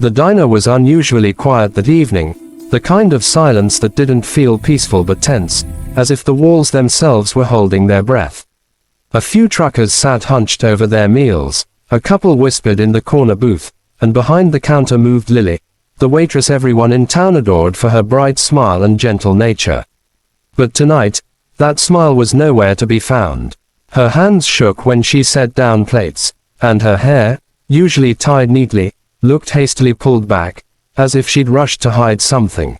The diner was unusually quiet that evening, the kind of silence that didn't feel peaceful but tense, as if the walls themselves were holding their breath. A few truckers sat hunched over their meals, a couple whispered in the corner booth, and behind the counter moved Lily, the waitress everyone in town adored for her bright smile and gentle nature. But tonight, that smile was nowhere to be found. Her hands shook when she set down plates, and her hair, usually tied neatly, looked hastily pulled back, as if she'd rushed to hide something.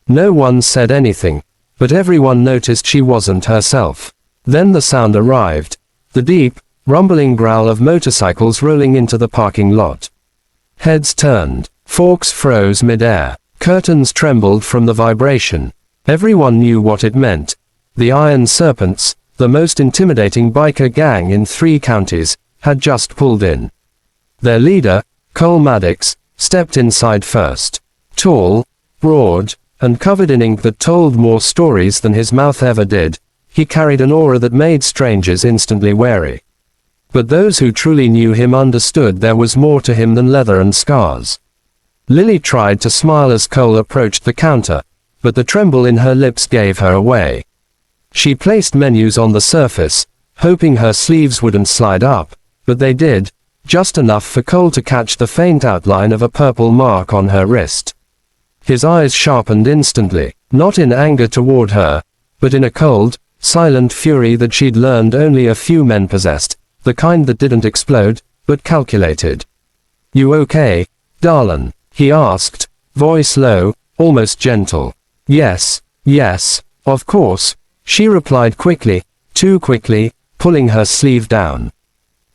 No one said anything, but everyone noticed she wasn't herself. Then the sound arrived, the deep, rumbling growl of motorcycles rolling into the parking lot. Heads turned, forks froze mid-air, curtains trembled from the vibration. Everyone knew what it meant. The Iron Serpents, the most intimidating biker gang in 3 counties, had just pulled in. Their leader, Maddox, stepped inside first. Tall, broad, and covered in ink that told more stories than his mouth ever did, he carried an aura that made strangers instantly wary. But those who truly knew him understood there was more to him than leather and scars. Lily tried to smile as Cole approached the counter, but the tremble in her lips gave her away. She placed menus on the surface, hoping her sleeves wouldn't slide up, but they did, just enough for Cole to catch the faint outline of a purple mark on her wrist. His eyes sharpened instantly, not in anger toward her, but in a cold, silent fury that she'd learned only a few men possessed, the kind that didn't explode, but calculated. "You okay, darlin'?" he asked, voice low, almost gentle. Yes, of course," she replied quickly, too quickly, pulling her sleeve down.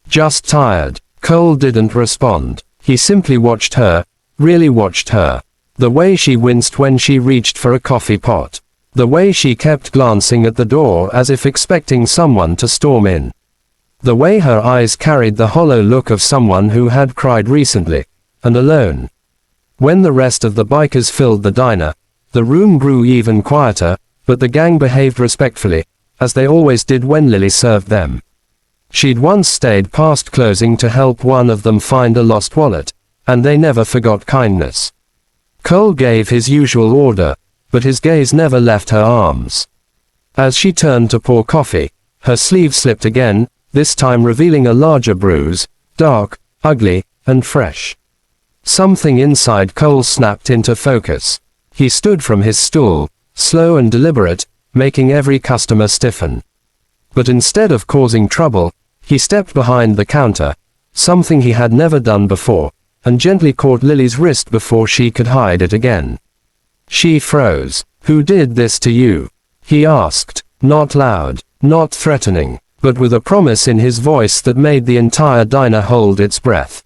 "Just tired." Cole didn't respond. He simply watched her, really watched her. The way she winced when she reached for a coffee pot. The way she kept glancing at the door as if expecting someone to storm in. The way her eyes carried the hollow look of someone who had cried recently, and alone. When the rest of the bikers filled the diner, the room grew even quieter, but the gang behaved respectfully, as they always did when Lily served them. She'd once stayed past closing to help one of them find a lost wallet, and they never forgot kindness. Cole gave his usual order, but his gaze never left her arms. As she turned to pour coffee, her sleeve slipped again, this time revealing a larger bruise, dark, ugly, and fresh. Something inside Cole snapped into focus. He stood from his stool, slow and deliberate, making every customer stiffen. But instead of causing trouble, he stepped behind the counter, something he had never done before, and gently caught Lily's wrist before she could hide it again. She froze. "Who did this to you?" he asked, not loud, not threatening, but with a promise in his voice that made the entire diner hold its breath.